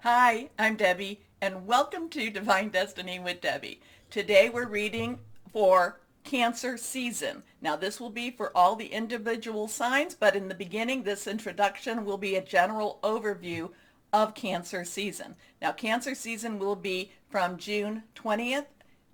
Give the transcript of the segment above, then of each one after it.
Hi, I'm Debbie, and welcome to Divine Destiny with Debbie. Today we're reading for Cancer season. Now this will be for all the individual signs, but in the beginning, this introduction will be a general overview of Cancer season. Now Cancer season will be from June 20th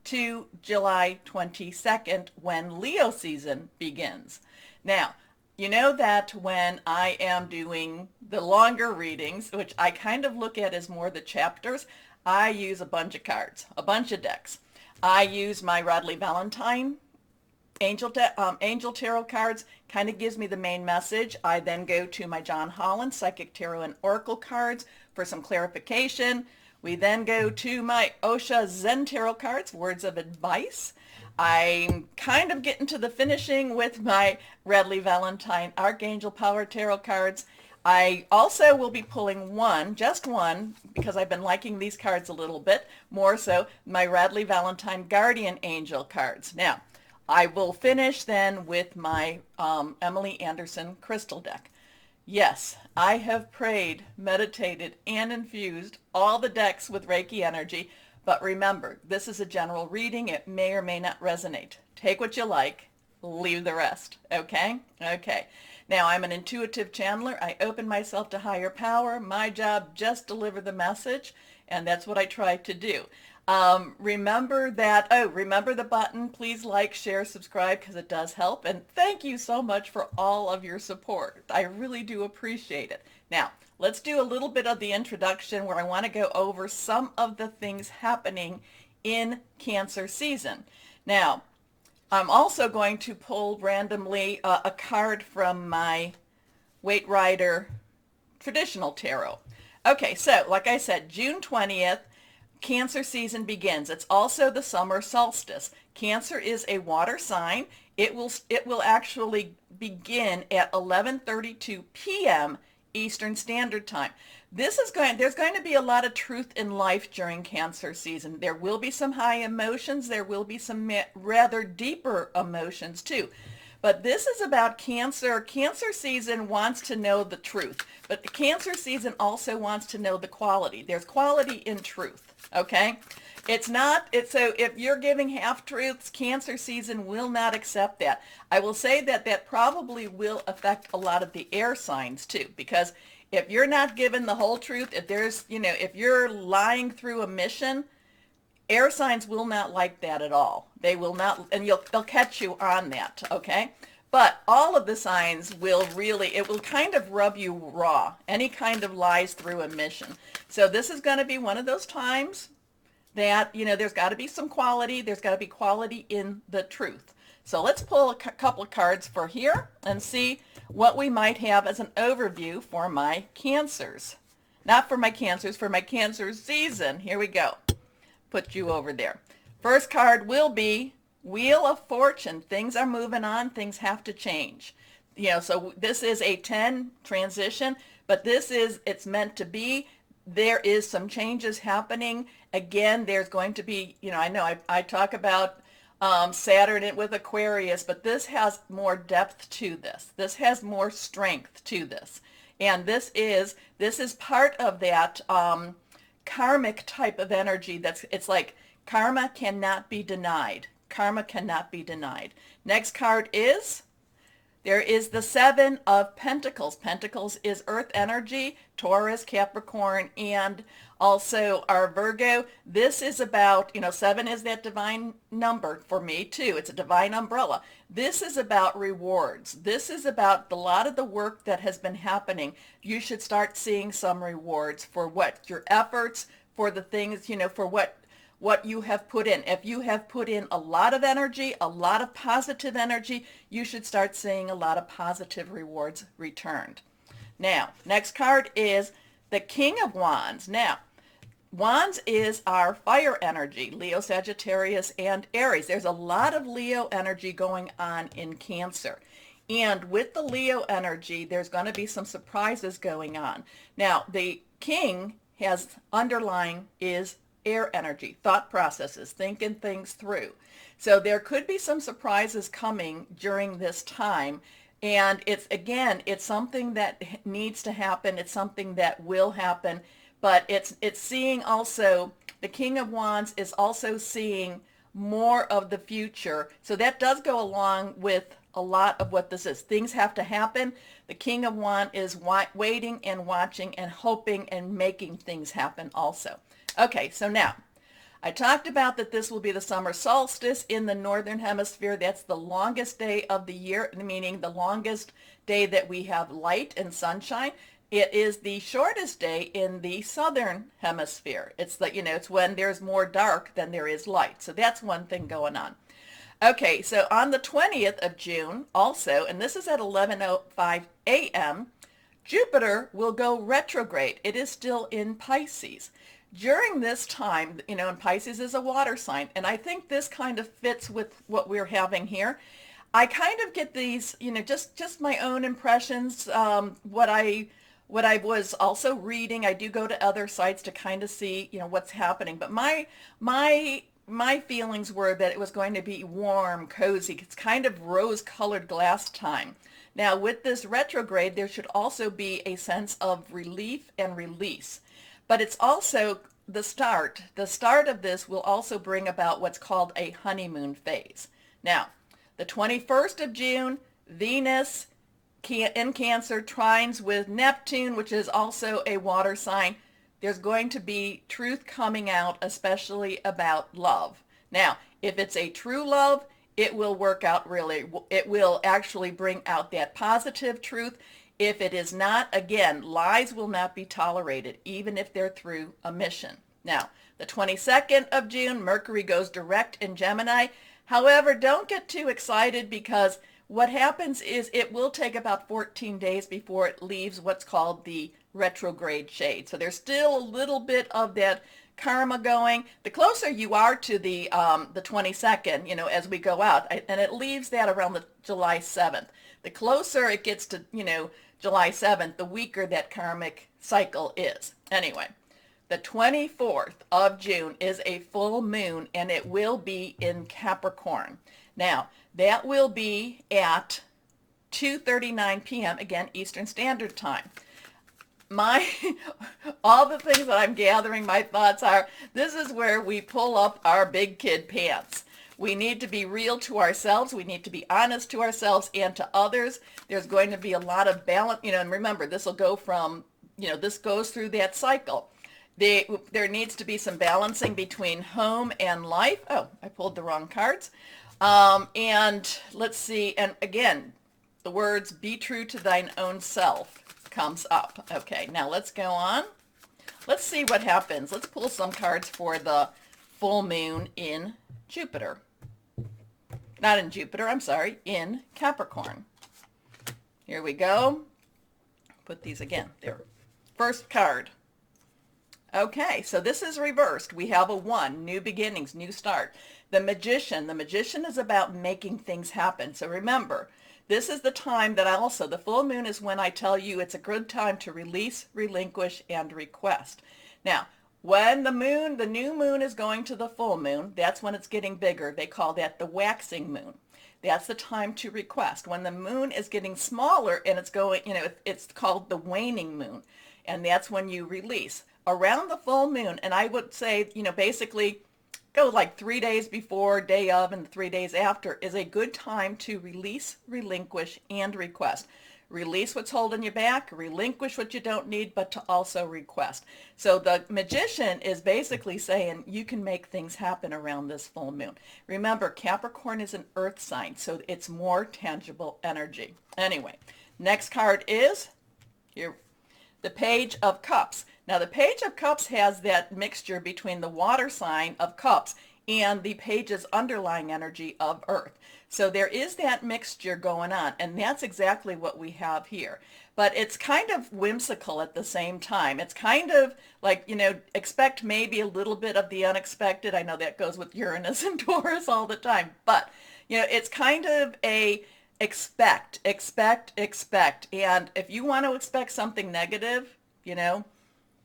to July 22nd when Leo season begins. Now, you know that when I am doing the longer readings, which I kind of look at as more the chapters, I use a bunch of cards, a bunch of decks. I use my Radley Valentine Angel Tarot cards, kind of gives me the main message. I then go to my John Holland Psychic Tarot and Oracle cards for some clarification. We then go to my Osha Zen Tarot cards, words of advice. I'm kind of getting to the finishing with my Radley Valentine Archangel Power Tarot cards. I also will be pulling one, just one, because I've been liking these cards a little bit more so, my Radley Valentine Guardian Angel cards. Now, I will finish then with my Emily Anderson crystal deck. Yes, I have prayed, meditated, and infused all the decks with Reiki energy, but remember, this is a general reading. It may or may not resonate. Take what you like, leave the rest, okay? Okay. Now, I'm an intuitive channeler. I open myself to higher power. My job, just deliver the message, and that's what I try to do. Remember the button. Please like, share, subscribe, because it does help. And thank you so much for all of your support. I really do appreciate it. Now, let's do a little bit of the introduction where I want to go over some of the things happening in Cancer season. Now, I'm also going to pull randomly a card from my Waite Rider traditional tarot. Okay, so like I said, June 20th, Cancer season begins. It's also the summer solstice. Cancer is a water sign. It will actually begin at 11:32 p.m. Eastern Standard Time. There's going to be a lot of truth in life during Cancer season. There will be some high emotions. There will be some rather deeper emotions too. But this is about Cancer. Cancer season wants to know the truth, but the Cancer season also wants to know the quality. There's quality in truth, okay? So if you're giving half-truths, Cancer season will not accept that. I will say that that probably will affect a lot of the air signs too, because if you're not given the whole truth, if you're lying through a mission, air signs will not like that at all. They will not, and they'll catch you on that, okay? But all of the signs it will kind of rub you raw, any kind of lies through a mission. So this is going to be one of those times that, there's got to be some quality. There's got to be quality in the truth. So let's pull a couple of cards for here and see what we might have as an overview for my Cancers. Not for my Cancers, for my Cancer season. Here we go. Put you over there. First card will be Wheel of Fortune. Things are moving on. Things have to change. So this is a 10 transition, but it's meant to be. There is some changes happening. Again, there's going to be, I talk about Saturn with Aquarius, but this has more depth to this. This has more strength to this. And this is part of that karmic type of energy. It's like karma cannot be denied. Karma cannot be denied. Next card there is the Seven of Pentacles. Pentacles is earth energy, Taurus, Capricorn, and also our Virgo. This is about, 7 is that divine number for me too. It's a divine umbrella. This is about rewards. This is about a lot of the work that has been happening. You should start seeing some rewards for your efforts, for the things, for what you have put in. If you have put in a lot of energy, a lot of positive energy, you should start seeing a lot of positive rewards returned. Now, next card is the King of Wands. Now, Wands is our fire energy, Leo, Sagittarius, and Aries. There's a lot of Leo energy going on in Cancer. And with the Leo energy, there's going to be some surprises going on. Now, the King underlying is air energy, thought processes, thinking things through. So there could be some surprises coming during this time. And it's something that needs to happen. It's something that will happen. but it's seeing also, the King of Wands is also seeing more of the future. So that does go along with a lot of what this is. Things have to happen. The King of Wands is waiting and watching and hoping and making things happen also. Okay, so now I talked about that this will be the summer solstice in the northern hemisphere. That's the longest day of the year, meaning the longest day that we have light and sunshine. It is the shortest day in the southern hemisphere. It's like, it's when there's more dark than there is light. So that's one thing going on. Okay, so on the 20th of June also, and this is at 11:05 a.m., Jupiter will go retrograde. It is still in Pisces. During this time, and Pisces is a water sign, and I think this kind of fits with what we're having here. I kind of get these, just my own impressions, what I was also reading. I do go to other sites to kind of see, what's happening. But my feelings were that it was going to be warm, cozy. It's kind of rose-colored glass time. Now, with this retrograde, there should also be a sense of relief and release. But it's also the start. The start of this will also bring about what's called a honeymoon phase. Now, the 21st of June, Venus in Cancer trines with Neptune, which is also a water sign. There's going to be truth coming out, especially about love. Now, if it's a true love, it will work out really. It will actually bring out that positive truth. If it is not, again, lies will not be tolerated, even if they're through a mission. Now, the 22nd of June, Mercury goes direct in Gemini. However, don't get too excited, because what happens is it will take about 14 days before it leaves what's called the retrograde shade. So there's still a little bit of that karma going. The closer you are to the 22nd, as we go out, and it leaves that around the July 7th. The closer it gets to, July 7th, the weaker that karmic cycle is. Anyway, the 24th of June is a full moon, and it will be in Capricorn. Now, that will be at 2:39 p.m., again, Eastern Standard Time. All the things that I'm gathering, my thoughts are, this is where we pull up our big kid pants. We need to be real to ourselves. We need to be honest to ourselves and to others. There's going to be a lot of balance, and remember, this will go from, this goes through that cycle. There needs to be some balancing between home and life. Oh, I pulled the wrong cards. And let's see, and again, the words, be true to thine own self, comes up. Okay, now let's go on. Let's see what happens. Let's pull some cards for the full moon in Jupiter. Not in Jupiter, I'm sorry, in Capricorn. Here we go. Put these again. There. First card. Okay, so this is reversed. We have a 1, new beginnings, new start. The Magician. The Magician is about making things happen. So remember, this is the time that the full moon is when I tell you it's a good time to release, relinquish, and request. Now, when the new moon is going to the full moon, that's when it's getting bigger. They call that the waxing moon. That's the time to request. When the moon is getting smaller and it's going, it's called the waning moon. And that's when you release. Around the full moon, and I would say, basically go like 3 days before, day of, and 3 days after is a good time to release, relinquish, and request. Release what's holding you back, relinquish what you don't need, but to also request. So the Magician is basically saying you can make things happen around this full moon. Remember, Capricorn is an earth sign, so it's more tangible energy. Anyway, next card is here, the Page of Cups. Now, the Page of Cups has that mixture between the water sign of Cups and the Page's underlying energy of Earth. So there is that mixture going on, and that's exactly what we have here. But it's kind of whimsical at the same time. It's kind of like, expect maybe a little bit of the unexpected. I know that goes with Uranus and Taurus all the time. But, it's kind of a expect. And if you want to expect something negative,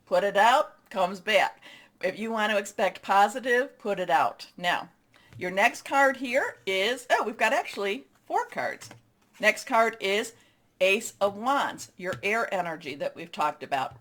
put it out, comes back. If you want to expect positive, put it out. Now, your next card here is, we've got actually 4 cards. Next card is Ace of Wands, your air energy that we've talked about.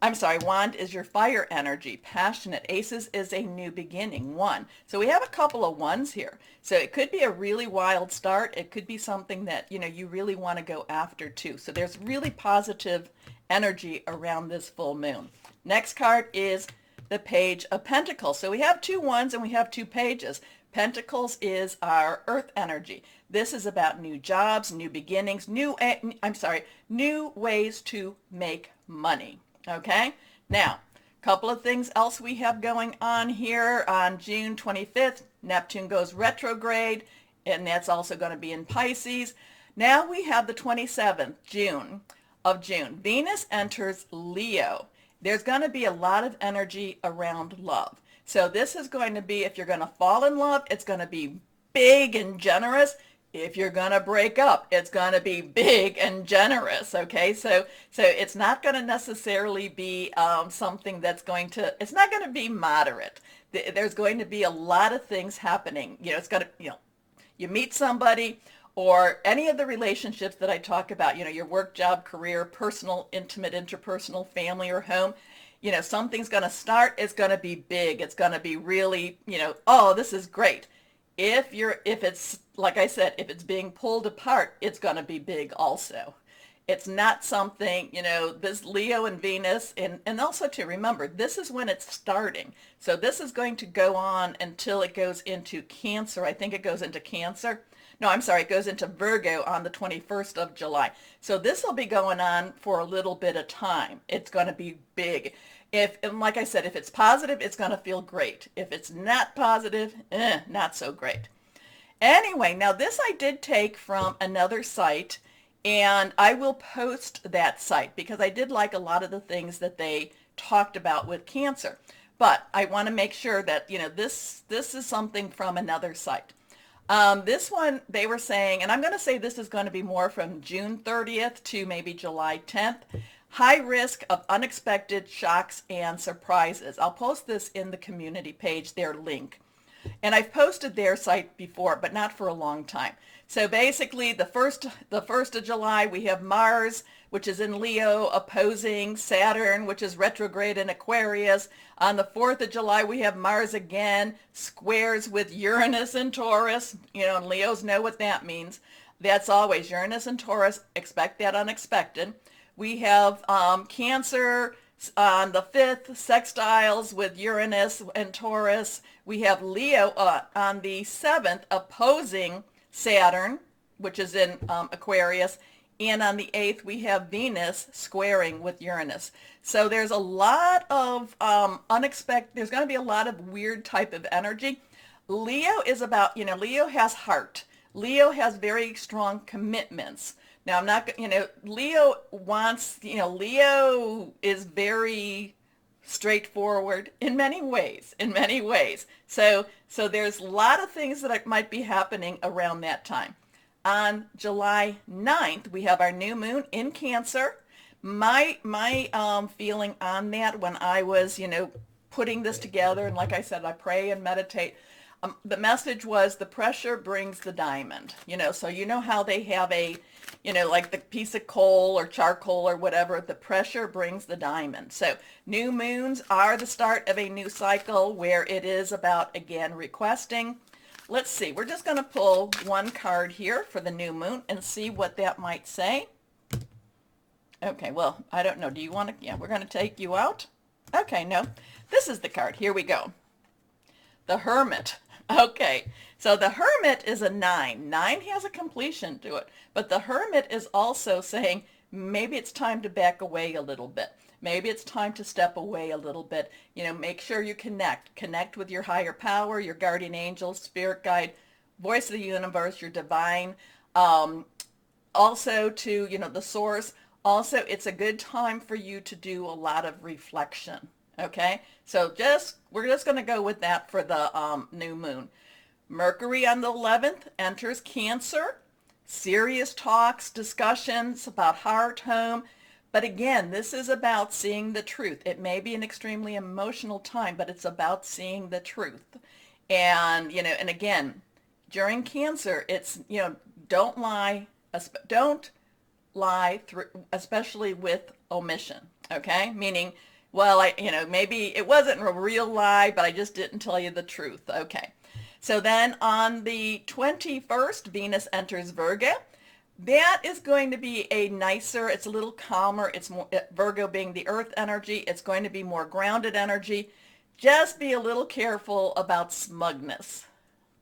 I'm sorry, wand is your fire energy, passionate. Aces is a new beginning, one. So we have a couple of ones here. So it could be a really wild start. It could be something that, you really want to go after too. So there's really positive energy around this full moon. Next card is the Page of Pentacles. So we have two ones and we have two pages. Pentacles is our earth energy. This is about new jobs, new beginnings, new ways to make money. Okay, now, a couple of things else we have going on here. On June 25th, Neptune goes retrograde, and that's also going to be in Pisces. Now we have the 27th of June. Venus enters Leo. There's going to be a lot of energy around love. So this is going to be, if you're going to fall in love, it's going to be big and generous. If you're going to break up, it's going to be big and generous, okay? So it's not going to necessarily be something that's it's not going to be moderate. There's going to be a lot of things happening. It's going to, you meet somebody, or any of the relationships that I talk about, your work, job, career, personal, intimate, interpersonal, family, or home, something's going to start. It's going to be big. It's going to be really, oh, this is great. If it's, like I said, if it's being pulled apart, it's going to be big also. It's not something, this Leo and Venus, and also to remember, this is when it's starting. So this is going to go on until it goes into Cancer. I think it goes into Cancer. No, I'm sorry, it goes into Virgo on the 21st of July. So this will be going on for a little bit of time. It's going to be big. And like I said, if it's positive, it's going to feel great. If it's not positive, not so great. Anyway, now this I did take from another site, and I will post that site because I did like a lot of the things that they talked about with Cancer. But I want to make sure that, this is something from another site. This one, they were saying, and I'm going to say this is going to be more from June 30th to maybe July 10th. High risk of unexpected shocks and surprises. I'll post this in the community page, their link. And I've posted their site before, but not for a long time. So basically, the first of July, we have Mars, which is in Leo, opposing Saturn, which is retrograde in Aquarius. On the 4th of July, we have Mars again, squares with Uranus and Taurus. And Leos know what that means. That's always Uranus and Taurus. Expect that unexpected. We have Cancer on the 5th, sextiles with Uranus and Taurus. We have Leo on the 7th, opposing Saturn, which is in Aquarius. And on the 8th, we have Venus squaring with Uranus. So there's a lot of there's going to be a lot of weird type of energy. Leo is about, Leo has heart. Leo has very strong commitments. Now, I'm not, Leo wants, Leo is very straightforward in many ways, So there's a lot of things that might be happening around that time. On July 9th, we have our new moon in Cancer. My feeling on that when I was, putting this together, and like I said, I pray and meditate, the message was the pressure brings the diamond, so how they have a, like the piece of coal or charcoal or whatever, the pressure brings the diamond. So new moons are the start of a new cycle where it is about, again, requesting. Let's see, we're just going to pull one card here for the new moon and see what that might say. Okay, well, I don't know. Do you want to, yeah, we're going to take you out. Okay, no, this is the card. Here we go. The Hermit. Okay, so the Hermit is a 9. 9 has a completion to it, but the Hermit is also saying maybe it's time to back away a little bit. Maybe it's time to step away a little bit. Make sure you connect with your higher power, your guardian angels, spirit guide, voice of the universe, your divine, also to, the source. Also, it's a good time for you to do a lot of reflection. Okay, so we're just going to go with that for the new moon. Mercury on the 11th enters Cancer. Serious talks, discussions about heart, home. But again, this is about seeing the truth. It may be an extremely emotional time, but it's about seeing the truth. And, and again, during Cancer, it's, don't lie through, especially with omission. Okay, meaning Well, maybe it wasn't a real lie, but I just didn't tell you the truth. Okay. So then on the 21st, Venus enters Virgo. That is going to be a nicer, it's a little calmer. It's more, Virgo being the earth energy, it's going to be more grounded energy. Just be a little careful about smugness.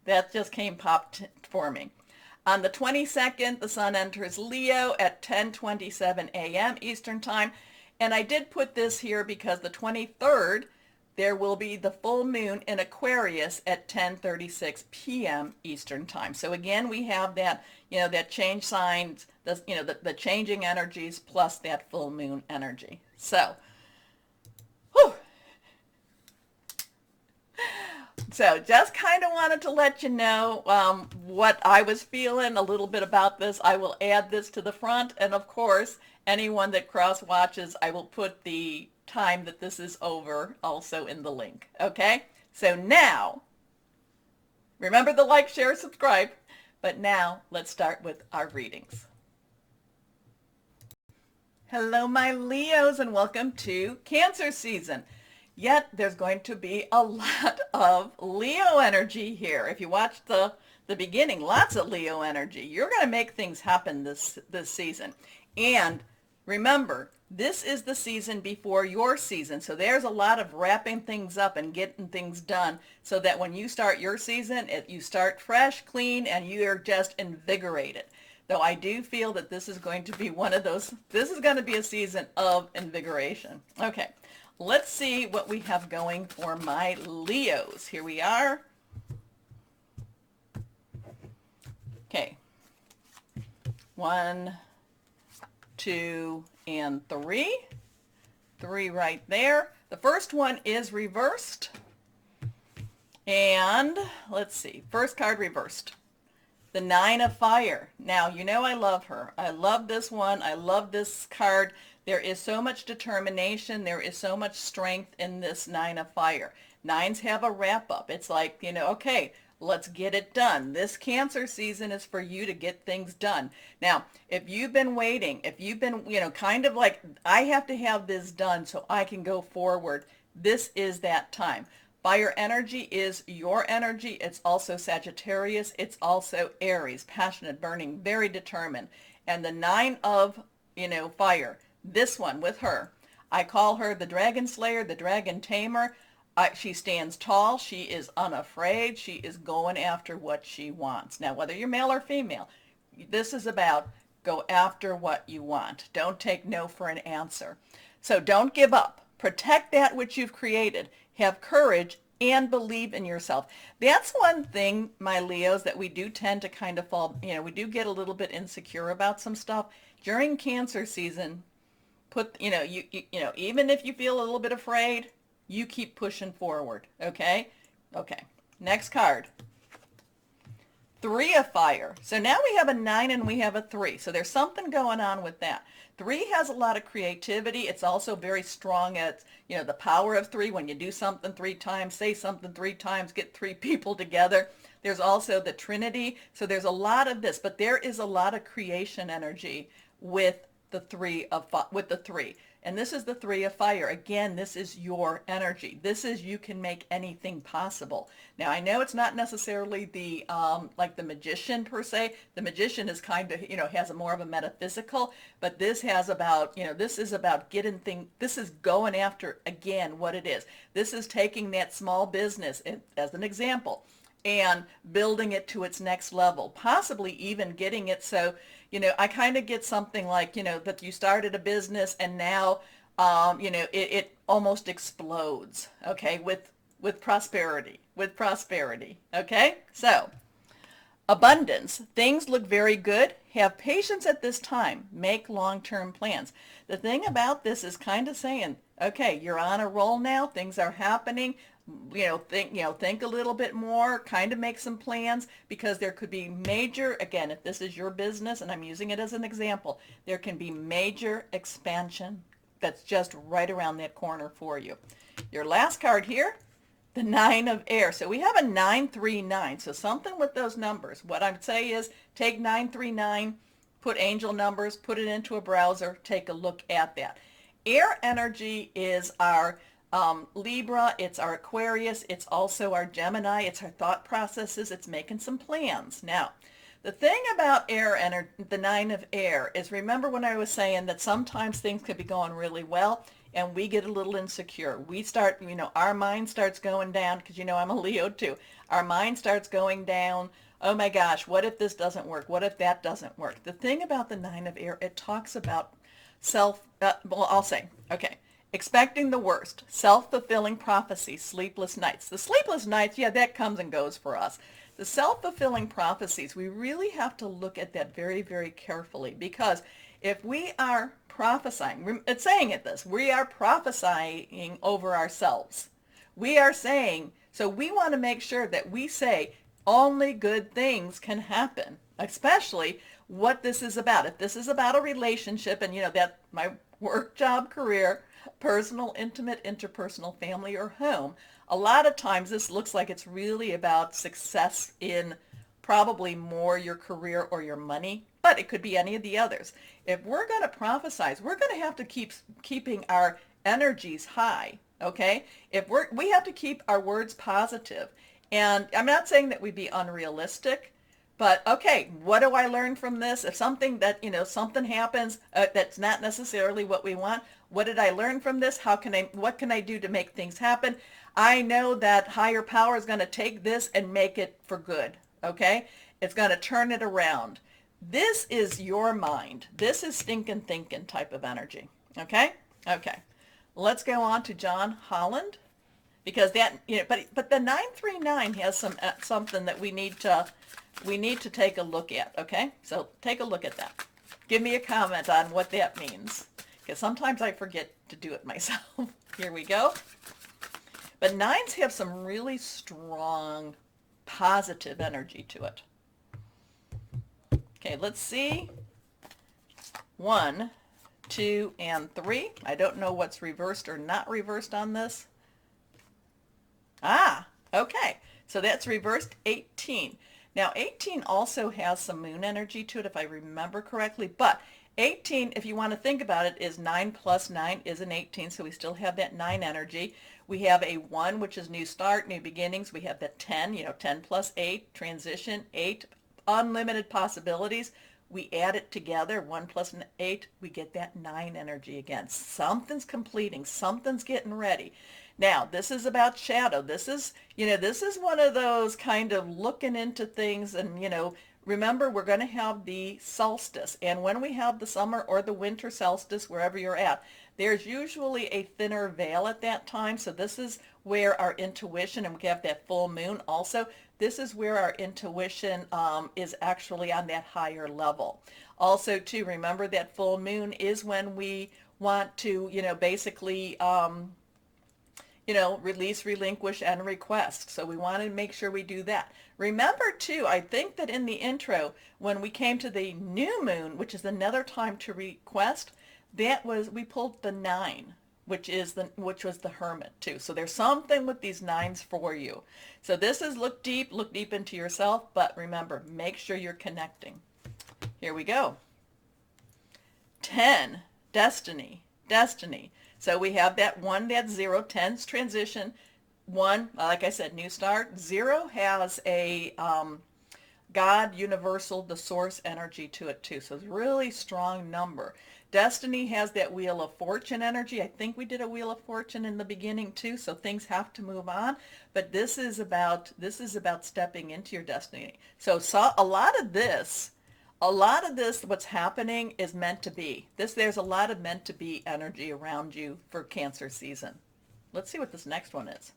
That just popped for me. On the 22nd, the sun enters Leo at 10:27 a.m. Eastern Time. And I did put this here because the 23rd, there will be the full moon in Aquarius at 10:36 p.m. Eastern Time. So again, we have that, that change signs, the changing energies plus that full moon energy. So, whew. So just kind of wanted to let you know what I was feeling a little bit about this. I will add this to the front. And of course, anyone that cross watches, I will put the time that this is over also in the link. Okay? So now, remember the like, share, subscribe. But now let's start with our readings. Hello, my Leos, and welcome to Cancer season. Yet there's going to be a lot of Leo energy here. If you watch the beginning, lots of Leo energy. You're going to make things happen this season. And remember, this is the season before your season. So there's a lot of wrapping things up and getting things done so that when you start your season, you start fresh, clean, and you're just invigorated. Though I do feel that this is going to be one of those, this is going to be a season of invigoration. Okay. Let's see what we have going for my Leos. Here we are. Okay. 1, 2, and 3. 3 right there. The first one is reversed. And let's see. First card reversed. The 9 of Fire. Now, I love her. I love this one. I love this card. There is so much determination. There is so much strength in this 9 of Fire. 9s have a wrap up. It's like, okay, let's get it done. This Cancer season is for you to get things done. Now, if you've been waiting, if you've been, kind of like, I have to have this done so I can go forward, this is that time. Fire energy is your energy. It's also Sagittarius. It's also Aries, passionate, burning, very determined. And the 9 of, Fire, this one with her, I call her the Dragon Slayer, the Dragon Tamer. She stands tall. She is unafraid. She is going after what she wants. Now, whether you're male or female, this is about go after what you want. Don't take no for an answer. So don't give up. Protect that which you've created. Have courage and believe in yourself. That's one thing, my Leos, that we do tend to kind of fall, we do get a little bit insecure about some stuff. During Cancer season, even if you feel a little bit afraid, you keep pushing forward, okay? Okay, next card. 3 of Fire. So now we have a 9 and we have a 3. So there's something going on with that. 3 has a lot of creativity. It's also very strong at, the power of 3. When you do something 3 times, say something 3 times, get 3 people together. There's also the Trinity. So there's a lot of this, but there is a lot of creation energy with the 3. And this is the 3 of Fire. Again, this is your energy. This is you can make anything possible. Now, I know it's not necessarily the like the Magician per se. The Magician is kind of, has a more of a metaphysical, but this has about, this is about getting things, this is going after, again, what it is. This is taking that small business, as an example, and building it to its next level, possibly even getting it so, I kind of get something like, that you started a business and now, it almost explodes, okay, with prosperity, okay? So, abundance. Things look very good. Have patience at this time. Make long-term plans. The thing about this is kind of saying, okay, you're on a roll now. Things are happening. Think a little bit more, kind of make some plans, because there could be major, again, if this is your business, and I'm using it as an example, there can be major expansion that's just right around that corner for you. Your last card here, the 9 of Air. So we have a 939. So something with those numbers. What I'd say is take 939, put angel numbers, put it into a browser, take a look at that. Air energy is our Libra, it's our Aquarius, it's also our Gemini, it's our thought processes, it's making some plans. Now, the thing about air energy, the nine of air, is remember when I was saying that sometimes things could be going really well and we get a little insecure. We start, our mind starts going down because, I'm a Leo too. Our mind starts going down. Oh my gosh, what if this doesn't work? What if that doesn't work? The thing about the nine of air, it talks about I'll say, okay, expecting the worst, self-fulfilling prophecy, sleepless nights. The sleepless nights, yeah, that comes and goes for us. The self-fulfilling prophecies, we really have to look at that very, very carefully, because if we are prophesying, it's saying it this, we are prophesying over ourselves. We are saying, so we want to make sure that we say only good things can happen, especially what this is about. If this is about a relationship, and that my work, job, career, personal, intimate, interpersonal, family, or home, a lot of times this looks like it's really about success in probably more your career or your money, but it could be any of the others. If we're going to prophesize, we're going to have to keep keeping our energies high, okay? We have to keep our words positive. And I'm not saying that we be unrealistic, but okay, what do I learn from this? If something something happens that's not necessarily what we want, what did I learn from this? What can I do to make things happen? I know that higher power is going to take this and make it for good, okay? It's going to turn it around. This is your mind. This is stinking thinking type of energy, okay? Okay. Let's go on to John Holland, because that, but the 939 has something that we need to take a look at, okay? So take a look at that. Give me a comment on what that means, because sometimes I forget to do it myself. Here we go. But nines have some really strong positive energy to it. Okay, let's see. 1, 2, and 3. I don't know what's reversed or not reversed on this. Okay. So that's reversed 18. Now 18 also has some moon energy to it, if I remember correctly, but 18, if you want to think about it, is 9 plus 9 is an 18, so we still have that 9 energy. We have a 1, which is new start, new beginnings. We have that 10, 10 plus 8, transition, 8, unlimited possibilities. We add it together, 1 plus 8, we get that 9 energy again. Something's completing, something's getting ready. Now, this is about shadow. This is one of those kind of looking into things, and, remember, we're going to have the solstice. And when we have the summer or the winter solstice, wherever you're at, there's usually a thinner veil at that time. So this is where our intuition, and we have that full moon also, this is where our intuition is actually on that higher level. Also, too, remember that full moon is when we want to, basically, release, relinquish, and request. So we want to make sure we do that. Remember, too, I think that in the intro, when we came to the new moon, which is another time to request, we pulled the 9, which was the Hermit, too. So there's something with these 9s for you. So this is look deep into yourself, but remember, make sure you're connecting. Here we go. 10, destiny. So we have that 1, that 0, 10's transition. 1, like I said, new start. 0 has a God, universal, the source energy to it too. So it's a really strong number. Destiny has that Wheel of Fortune energy. I think we did a Wheel of Fortune in the beginning too, so things have to move on. But this is about stepping into your destiny. So a lot of this, what's happening is meant to be. There's a lot of meant to be energy around you for Cancer season. Let's see what this next one is.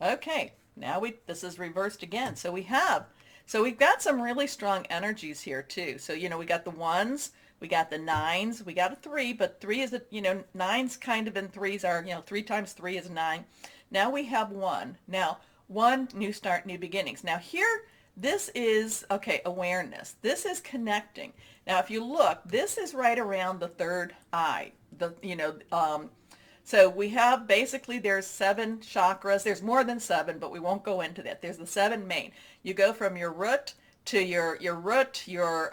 Okay, now this is reversed again. So we've got some really strong energies here too. So, we got the 1s, we got the 9s, we got a 3, but 3 is 9s kind of, and 3s are, 3 times 3 is 9. Now we have 1. Now, 1, new start, new beginnings. Now here, this is, okay, awareness. This is connecting. Now, if you look, this is right around the third eye. So we have, basically, there's 7 chakras. There's more than 7, but we won't go into that. There's the 7 main. You go from your root to your root, your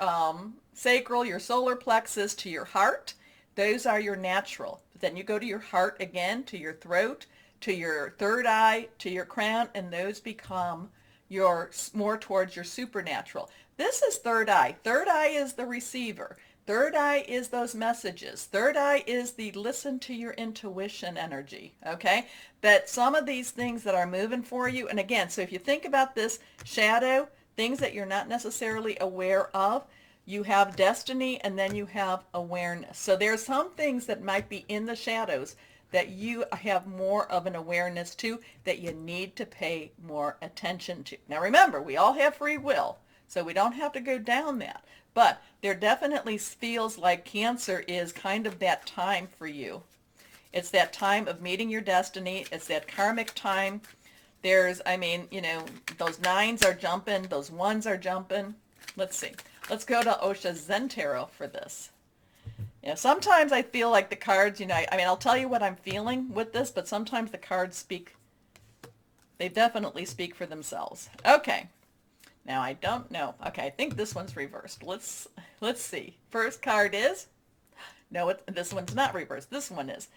sacral, your solar plexus, to your heart. Those are your natural. But then you go to your heart again, to your throat, to your third eye, to your crown, and those become your more towards your supernatural. This is third eye. Third eye is the receiver. Third eye is those messages. Third eye is the listen to your intuition energy, okay? But some of these things that are moving for you, and again, so if you think about this shadow, things that you're not necessarily aware of, you have destiny and then you have awareness. So there's some things that might be in the shadows that you have more of an awareness to, that you need to pay more attention to. Now remember, we all have free will, so we don't have to go down that. But there definitely feels like Cancer is kind of that time for you. It's that time of meeting your destiny. It's that karmic time. There's, I mean, you know, those 9s are jumping, those 1s are jumping. Let's see. Let's go to Osha Zen Tarot for this. You know, sometimes I feel like the cards, you know, I mean, I'll tell you what I'm feeling with this, but sometimes the cards speak, they definitely speak for themselves. Okay. Now, I don't know. Okay, I think this one's reversed. Let's see. First card is, no, this one's not reversed. This one is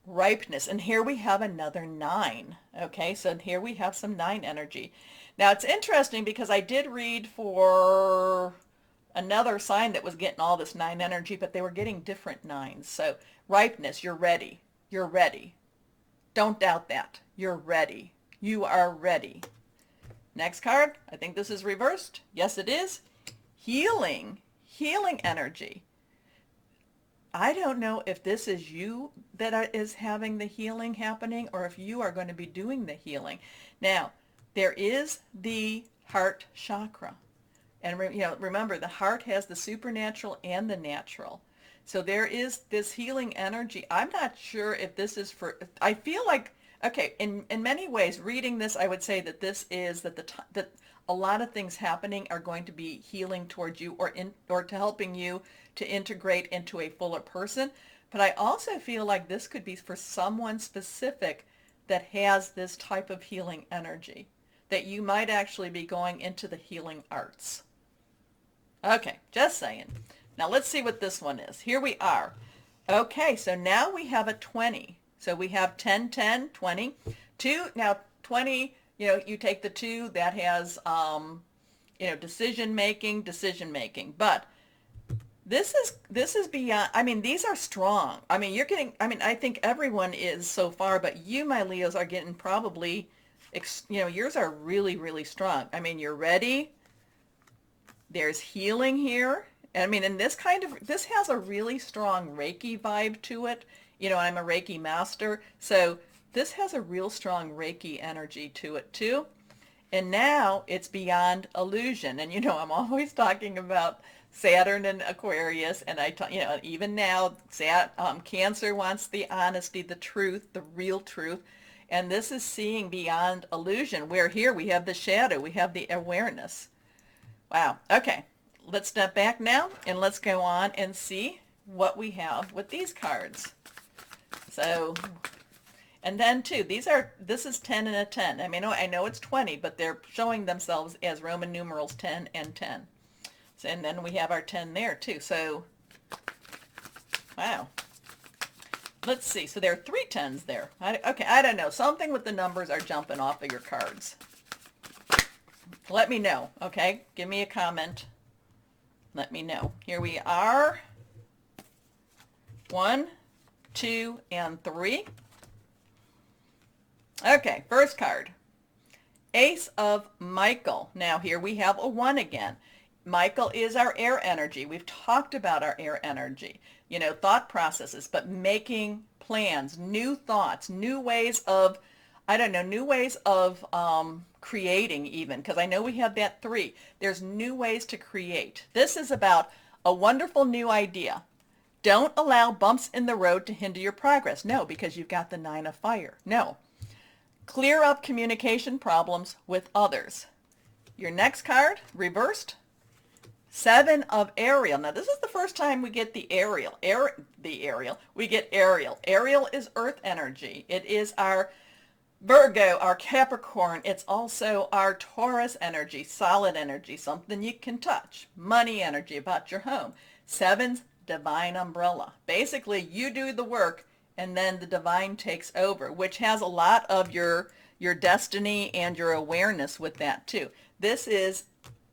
ripeness. And here we have another 9. Okay, so here we have some 9 energy. Now, it's interesting because I did read for another sign that was getting all this 9 energy, but they were getting different 9s. So ripeness, you're ready. You're ready. Don't doubt that. You're ready. You are ready. Next card, I think this is reversed. Yes, it is. Healing. Healing energy. I don't know if this is you that is having the healing happening or if you are going to be doing the healing. Now, there is the heart chakra. And you know, remember, the heart has the supernatural and the natural. So there is this healing energy. I'm not sure if this is for, I feel like, okay, in many ways, reading this, I would say that this is that a lot of things happening are going to be healing towards you or to helping you to integrate into a fuller person. But I also feel like this could be for someone specific that has this type of healing energy, that you might actually be going into the healing arts. Okay, just saying. Now let's see what this one is. Here we are. Okay, so now we have a 20. So we have 10, 10, 20. 2, now 20, you know, you take the 2, that has, you know, decision making. But this is beyond, I mean, these are strong. I mean, you're getting, I mean, I think everyone is so far, but you, my Leos, are getting probably, you know, yours are really, really strong. I mean, you're ready. There's healing here. I mean, and this has a really strong Reiki vibe to it. You know, I'm a Reiki master, so this has a real strong Reiki energy to it too. And now it's beyond illusion. And you know, I'm always talking about Saturn and Aquarius, and you know, even now, Cancer wants the honesty, the truth, the real truth. And this is seeing beyond illusion, where here we have the shadow, we have the awareness. Wow. Okay. Let's step back now and let's go on and see what we have with these cards. So, and then too, this is 10 and a 10. I mean, I know it's 20, but they're showing themselves as Roman numerals 10 and 10. So, and then we have our 10 there too. So, wow. Let's see. So there are 3 10s there. Okay, I don't know. Something with the numbers are jumping off of your cards. Let me know, okay? Give me a comment. Let me know. Here we are. 1, 2, and 3. Okay, first card. Ace of Michael. Now here we have a 1 again. Michael is our air energy. We've talked about our air energy. You know, thought processes, but making plans, new thoughts, new ways of, I don't know, new ways of creating even, because I know we have that 3. There's new ways to create. This is about a wonderful new idea. Don't allow bumps in the road to hinder your progress. No, because you've got the 9 of fire. No. Clear up communication problems with others. Your next card, reversed, 7 of Ariel. Now this is the first time we get the Ariel. We get Ariel. Ariel is earth energy. It is our Virgo, our Capricorn. It's also our Taurus energy, solid energy, something you can touch. Money energy, about your home. 7s divine umbrella. Basically, you do the work and then the divine takes over, which has a lot of your destiny and your awareness with that too. This is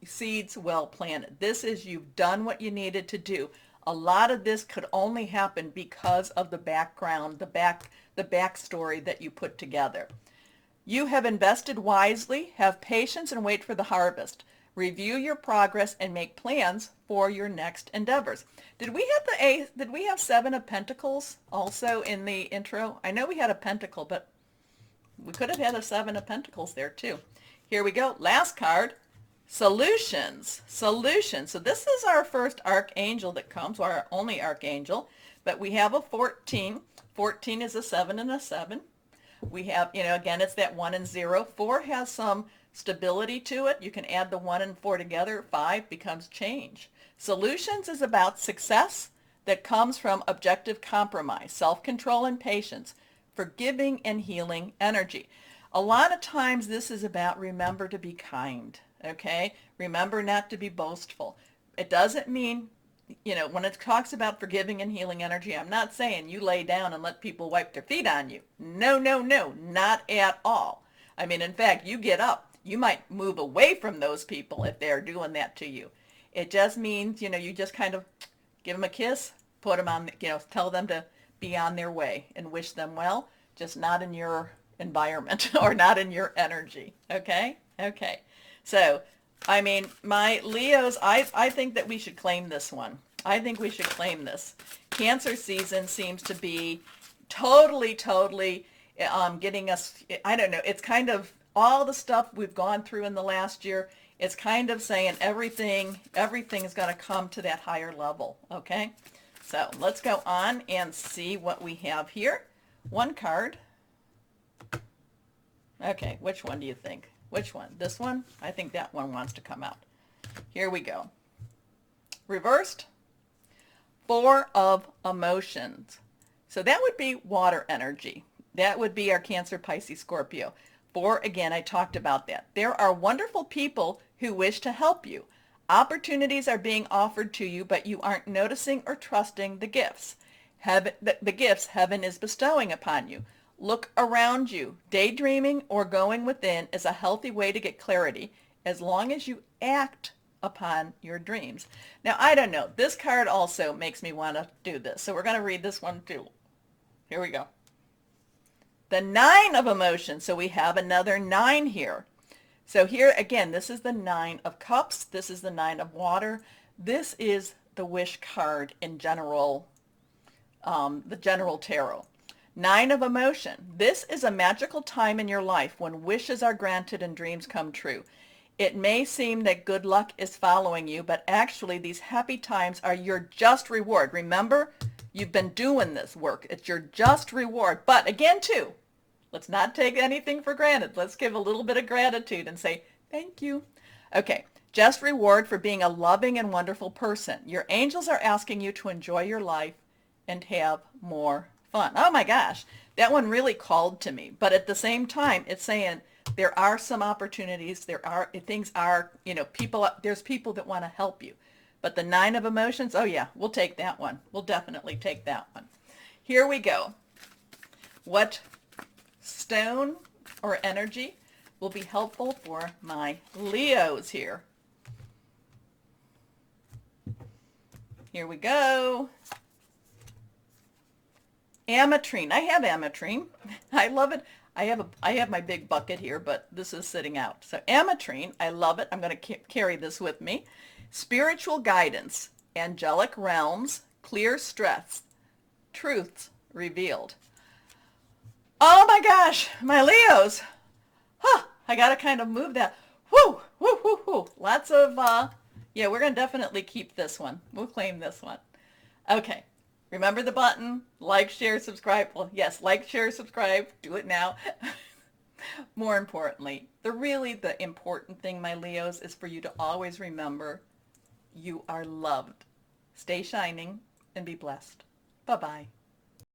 seeds well planted. This is you've done what you needed to do. A lot of this could only happen because of the background, the backstory that you put together. You have invested wisely, have patience, and wait for the harvest. Review your progress and make plans for your next endeavors. Did we have Seven of Pentacles also in the intro? I know we had a pentacle, but we could have had a Seven of Pentacles there too. Here we go. Last card. Solutions. Solutions. So this is our first archangel that comes, or our only archangel, but we have a 14. 14 is a 7 and a 7. We have, again, it's that 1 and 0. 4 has some stability to it. You can add the 1 and 4 together. 5 becomes change. Solutions is about success that comes from objective compromise, self-control and patience, forgiving and healing energy. A lot of times this is about remember to be kind. Okay? Remember not to be boastful. It doesn't mean, when it talks about forgiving and healing energy, I'm not saying you lay down and let people wipe their feet on you. No, no, no, not at all. I mean, in fact, you get up. You might move away from those people if they're doing that to you. It just means, you just kind of give them a kiss, put them on, tell them to be on their way and wish them well, just not in your environment or not in your energy. Okay? Okay. So, I mean, my Leos, I think that we should claim this one. I think we should claim this. Cancer season seems to be totally getting us, I don't know, it's kind of all the stuff we've gone through in the last year. It's kind of saying everything is going to come to that higher level, okay? So let's go on and see what we have here. One card. Okay, which one do you think? Which one? This one? I think that one wants to come out. Here we go. Reversed. 4 of emotions. So that would be water energy. That would be our Cancer, Pisces, Scorpio. 4, again, I talked about that. There are wonderful people who wish to help you. Opportunities are being offered to you, but you aren't noticing or trusting the gifts. The gifts heaven is bestowing upon you. Look around you. Daydreaming or going within is a healthy way to get clarity as long as you act upon your dreams. Now, I don't know. This card also makes me want to do this. So we're going to read this one too. Here we go. The 9 of emotions. So we have another 9 here. So here again, this is the 9 of cups. This is the 9 of water. This is the wish card in general, the general tarot. 9 of emotion. This is a magical time in your life when wishes are granted and dreams come true. It may seem that good luck is following you, but actually these happy times are your just reward. Remember, you've been doing this work. It's your just reward. But again, too, let's not take anything for granted. Let's give a little bit of gratitude and say, thank you. Okay, just reward for being a loving and wonderful person. Your angels are asking you to enjoy your life and have more fun. Oh my gosh, that one really called to me. But at the same time, it's saying there are some opportunities. There's people that want to help you. But the 9 of emotions, oh yeah, we'll take that one. We'll definitely take that one. Here we go. What stone or energy will be helpful for my Leos here? Here we go. Ametrine. I have ametrine. I love it. I have my big bucket here, but this is sitting out. So ametrine, I love it. I'm going to carry this with me. Spiritual guidance, angelic realms, clear stress, truths revealed. Oh my gosh, my Leos. Huh, I got to kind of move that. Whoo, whoo, whoo, whoo. Lots of, yeah, we're going to definitely keep this one. We'll claim this one. Okay. Remember the button, like, share, subscribe. Well, yes, like, share, subscribe. Do it now. More importantly, the important thing, my Leos, is for you to always remember you are loved. Stay shining and be blessed. Bye-bye.